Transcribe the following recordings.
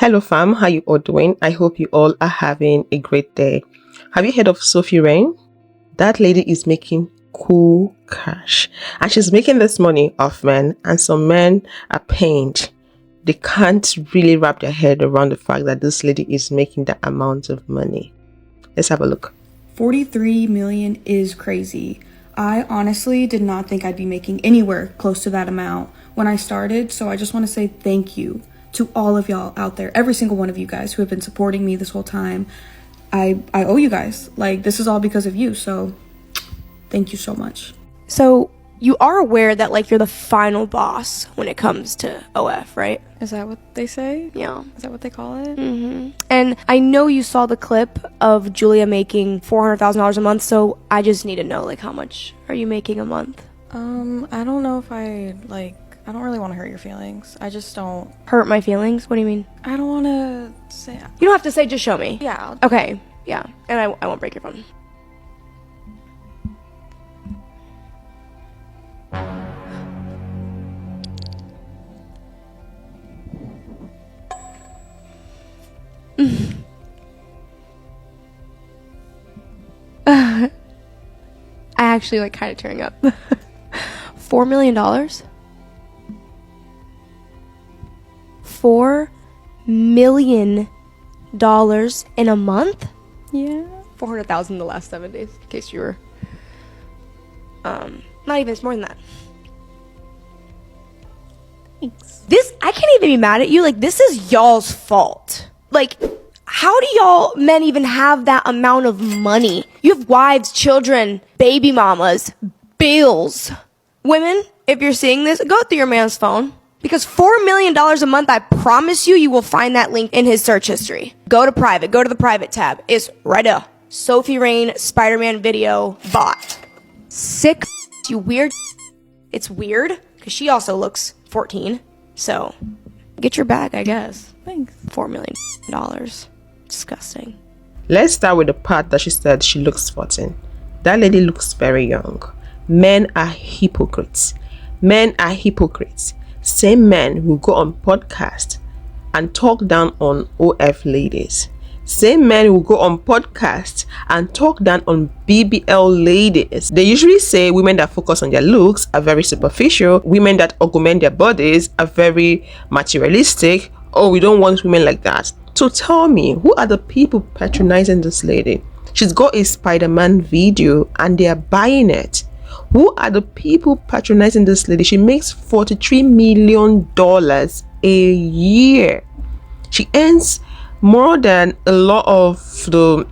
Hello fam, how you all doing? I hope you all are having a great day. Have you heard of Sophie Rain? That lady is making cool cash and she's making this money off men, and some men are pained. They can't really wrap their head around the fact that this lady is making that amount of money. Let's have a look. 43 million is crazy. I honestly did not think I'd be making anywhere close to that amount when I started, so I just want to say thank you to all of y'all out there, every single one of you guys who have been supporting me this whole time. I owe you guys. Like, this is all because of you, so thank you so much. So you are aware that like you're the final boss when it comes to OF, right? Is that what they say? Yeah. Is that what they call it? Mm-hmm. And I know you saw the clip of Julia making $400,000 a month, so I just need to know, like, how much are you making a month? I don't know if I don't really want to hurt your feelings. I just don't. Hurt my feelings? What do you mean? I don't want to say. You don't have to say, just show me. Yeah. Okay, yeah. And I won't break your phone. I actually like kind of tearing up. $4 million? $4 million in a month? Yeah. 400,000 the last 7 days, in case you were not even, it's more than that. Thanks. This, I can't even be mad at you. Like, this is y'all's fault. Like, how do y'all men even have that amount of money? You have wives, children, baby mamas, bills. Women, if you're seeing this, go through your man's phone. Because $4 million a month, I promise you, you will find that link in his search history. Go to private, go to the private tab. It's right there. Sophie Rain Spiderman video bot. Sick, you weird. It's weird, because she also looks 14. So, get your bag, I guess. Thanks. $4 million. Disgusting. Let's start with the part that she said she looks 14. That lady looks very young. Men are hypocrites. Men are hypocrites. Same men will go on podcast and talk down on OF ladies. Same men will go on podcast and talk down on BBL ladies. They usually say women that focus on their looks are very superficial. Women that augment their bodies are very materialistic. Oh, we don't want women like that. So tell me, who are the people patronizing this lady? She's got a Spider-Man video and they are buying it. Who are the people patronizing this lady? She makes $43 million a year. She earns more than a lot of the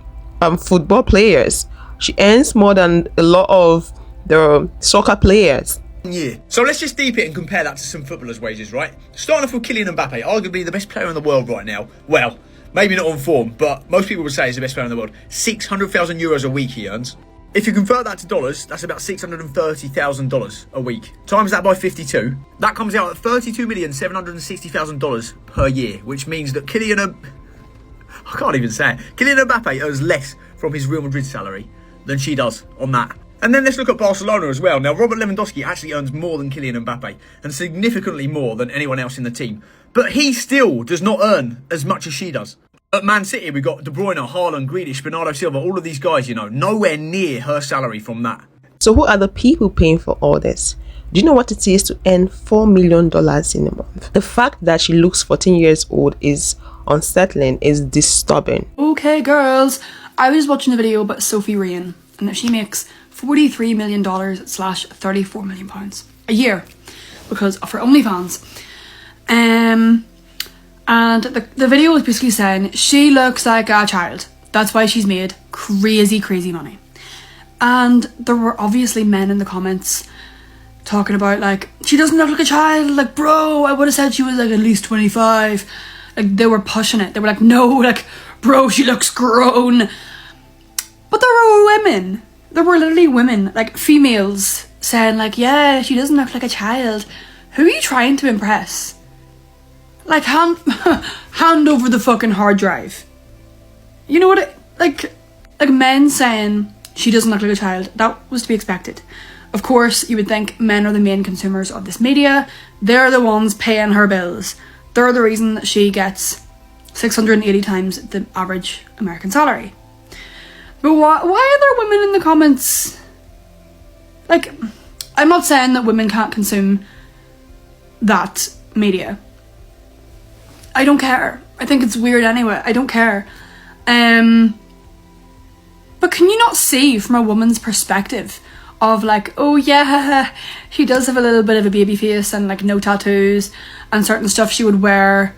football players. She earns more than a lot of the soccer players. Yeah. So let's just deep it and compare that to some footballers' wages, right? Starting off with Kylian Mbappe, arguably the best player in the world right now. Well, maybe not on form, but most people would say he's the best player in the world. 600,000 euros a week he earns. If you convert that to dollars, that's about $630,000 a week. Times that by 52, that comes out at $32,760,000 per year, which means that Kylian Mbappe earns less from his Real Madrid salary than she does on that. And then let's look at Barcelona as well. Now, Robert Lewandowski actually earns more than Kylian Mbappe, and significantly more than anyone else in the team. But he still does not earn as much as she does. At Man City, we've got De Bruyne, Haaland, Grealish, Bernardo Silva, all of these guys, nowhere near her salary from that. So who are the people paying for all this? Do you know what it is to earn $4 million in a month? The fact that she looks 14 years old is unsettling, is disturbing. Okay, girls, I was watching a video about Sophie Rain, and that she makes $43 million / £34 million a year because of her OnlyFans. And the video was basically saying she looks like a child. That's why she's made crazy money. And there were obviously men in the comments talking about, like, she doesn't look like a child. Like, bro, I would have said she was like at least 25. Like, they were pushing it. They were like, no, like, bro, she looks grown. But there were women. There were literally women, like females, saying like, yeah, she doesn't look like a child. Who are you trying to impress? Like, hand over the fucking hard drive. You know what? Like men saying she doesn't look like a child. That was to be expected. Of course, you would think men are the main consumers of this media. They're the ones paying her bills. They're the reason that she gets 680 times the average American salary. But why are there women in the comments? Like, I'm not saying that women can't consume that media. I don't care. I think it's weird anyway. I don't care. But can you not see from a woman's perspective of like, oh yeah, she does have a little bit of a baby face and like no tattoos and certain stuff she would wear,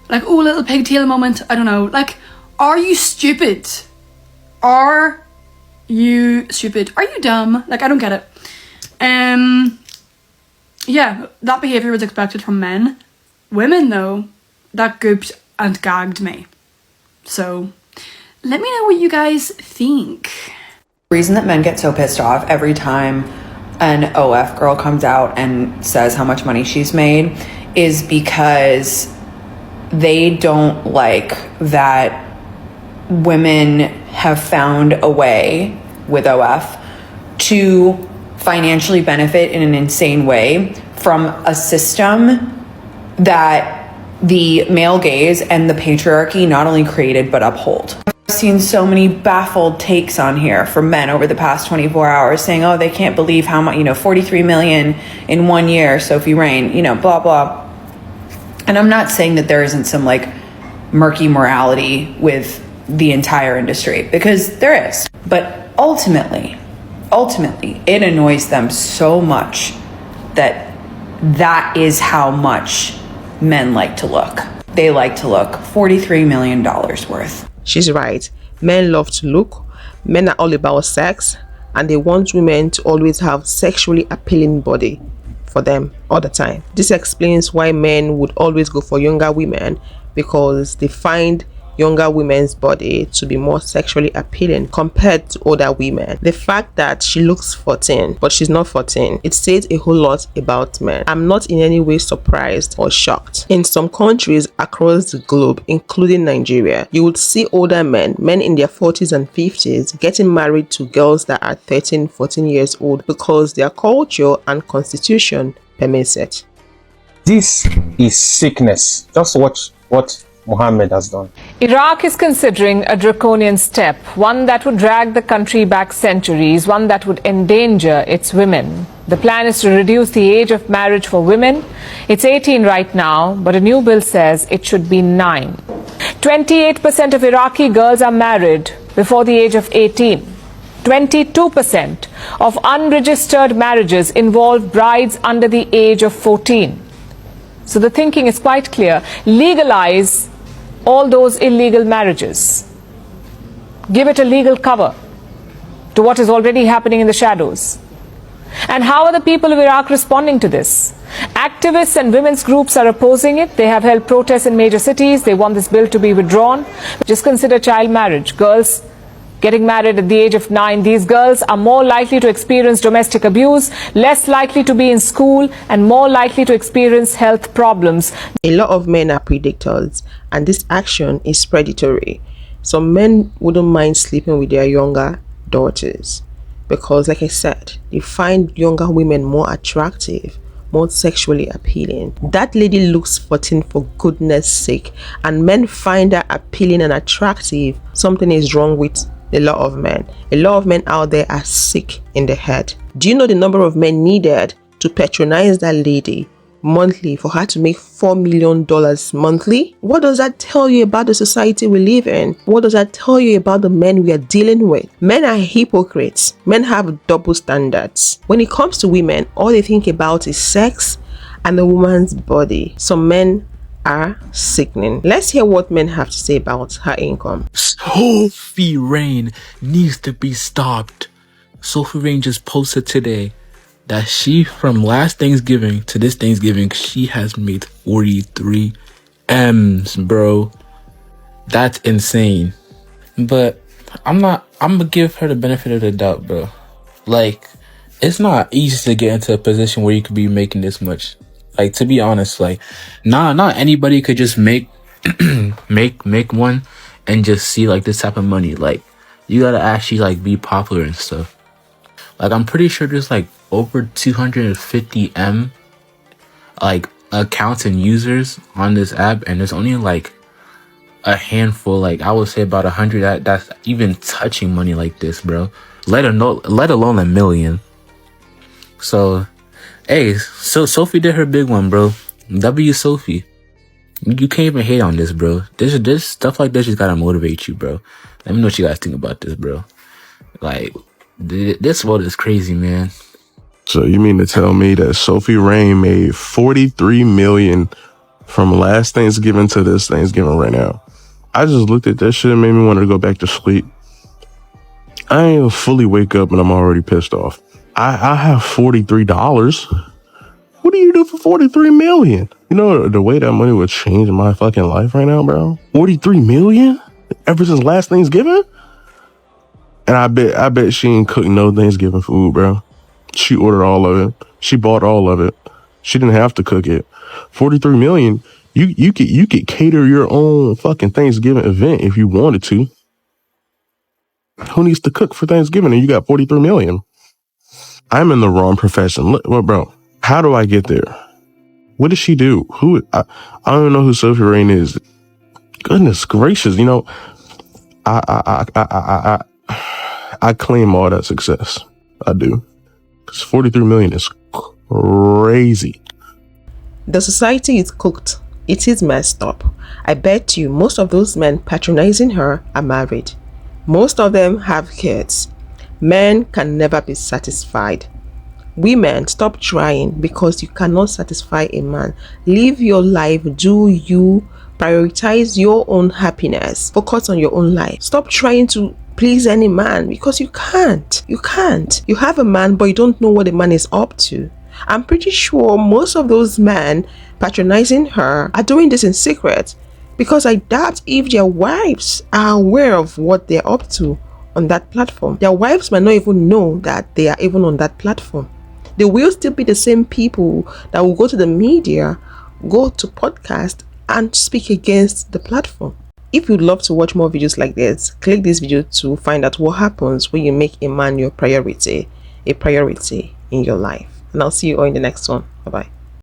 like, oh, little pigtail moment, I don't know. Like, are you stupid? Are you stupid? Are you dumb? Like, I don't get it. Yeah, that behaviour was expected from men. Women, though, that gooped and gagged me. So, let me know what you guys think. The reason that men get so pissed off every time an OF girl comes out and says how much money she's made is because they don't like that women have found a way with OF to financially benefit in an insane way from a system that the male gaze and the patriarchy not only created but uphold. I've seen so many baffled takes on here from men over the past 24 hours saying, oh, they can't believe how much, 43 million in 1 year, Sophie Rain, blah, blah. And I'm not saying that there isn't some like murky morality with the entire industry, because there is. But ultimately, it annoys them so much that is how much men like to look. They like to look $43 million worth. She's right. Men love to look. Men are all about sex, and they want women to always have sexually appealing body for them all the time. This explains why men would always go for younger women, because they find younger women's body to be more sexually appealing compared to older women. The fact that she looks 14 but she's not 14, it says a whole lot about men. I'm not in any way surprised or shocked. In some countries across the globe, including Nigeria, you would see older men in their 40s and 50s, getting married to girls that are 13, 14 years old because their culture and constitution permits it. This is sickness. Just watch what Mohammed has done. Iraq is considering a draconian step, one that would drag the country back centuries, one that would endanger its women. The plan is to reduce the age of marriage for women. It's 18 right now, but a new bill says it should be 9. 28% of Iraqi girls are married before the age of 18. 22% of unregistered marriages involve brides under the age of 14. So the thinking is quite clear. Legalize all those illegal marriages. Give it a legal cover to what is already happening in the shadows. And how are the people of Iraq responding to this? Activists and women's groups are opposing it. They have held protests in major cities. They want this bill to be withdrawn. Just consider child marriage. Girls getting married at the age of 9. These girls are more likely to experience domestic abuse, less likely to be in school, and more likely to experience health problems. A lot of men are predators, and this action is predatory. Some men wouldn't mind sleeping with their younger daughters because, like I said, they find younger women more attractive, more sexually appealing. That lady looks 14 for goodness sake, and men find her appealing and attractive. Something is wrong with a lot of men. A lot of men out there are sick in the head. Do you know the number of men needed to patronize that lady monthly for her to make $4 million monthly? What does that tell you about the society we live in? What does that tell you about the men we are dealing with? Men are hypocrites. Men have double standards. When it comes to women, all they think about is sex and the woman's body. Some men are sickening. Let's hear what men have to say about her income. Sophie Rain needs to be stopped. Sophie Rain just posted today that she, from last Thanksgiving to this Thanksgiving, she has made 43 M's, bro. That's insane. But I'm gonna give her the benefit of the doubt, bro. Like, it's not easy to get into a position where you could be making this much. Like, to be honest, like, not anybody could just make make one and just see like this type of money. Like, you gotta actually like be popular and stuff. Like, I'm pretty sure there's like over 250 like accounts and users on this app, and there's only like a handful, like I would say about 100 that's even touching money like this, bro. Let alone a million. So, hey, so Sophie did her big one, bro. W Sophie. You can't even hate on this, bro. This stuff like this just gotta motivate you, bro. Let me know what you guys think about this, bro. Like, this world is crazy, man. So you mean to tell me that Sophie Rain made $43 million from last Thanksgiving to this Thanksgiving right now? I just looked at that shit and made me want to go back to sleep. I ain't even fully wake up and I'm already pissed off. I have $43. What do you do for $43 million? You know the way that money would change my fucking life right now, bro? $43 million? Ever since last Thanksgiving? And I bet she ain't cooked no Thanksgiving food, bro. She ordered all of it. She bought all of it. She didn't have to cook it. $43 million. You could cater your own fucking Thanksgiving event if you wanted to. Who needs to cook for Thanksgiving and you got $43 million? I'm in the wrong profession. Look, well, bro, how do I get there? What does she do? I don't even know who Sophie Rain is. Goodness gracious, you know, I claim all that success. I do. Because $43 million is crazy. The society is cooked. It is messed up. I bet you most of those men patronizing her are married. Most of them have kids. Men can never be satisfied. Women, stop trying because you cannot satisfy a man. Live your life. Do you prioritize your own happiness? Focus on your own life. Stop trying to please any man because you can't. You can't. You have a man, but you don't know what the man is up to. I'm pretty sure most of those men patronizing her are doing this in secret because I doubt if their wives are aware of what they're up to on that platform. Their wives might not even know that they are even on that platform. They will still be the same people that will go to the media, go to podcast and speak against the platform. If you'd love to watch more videos like this, click this video to find out what happens when you make a man your priority, a priority in your life. And I'll see you all in the next one. Bye-bye.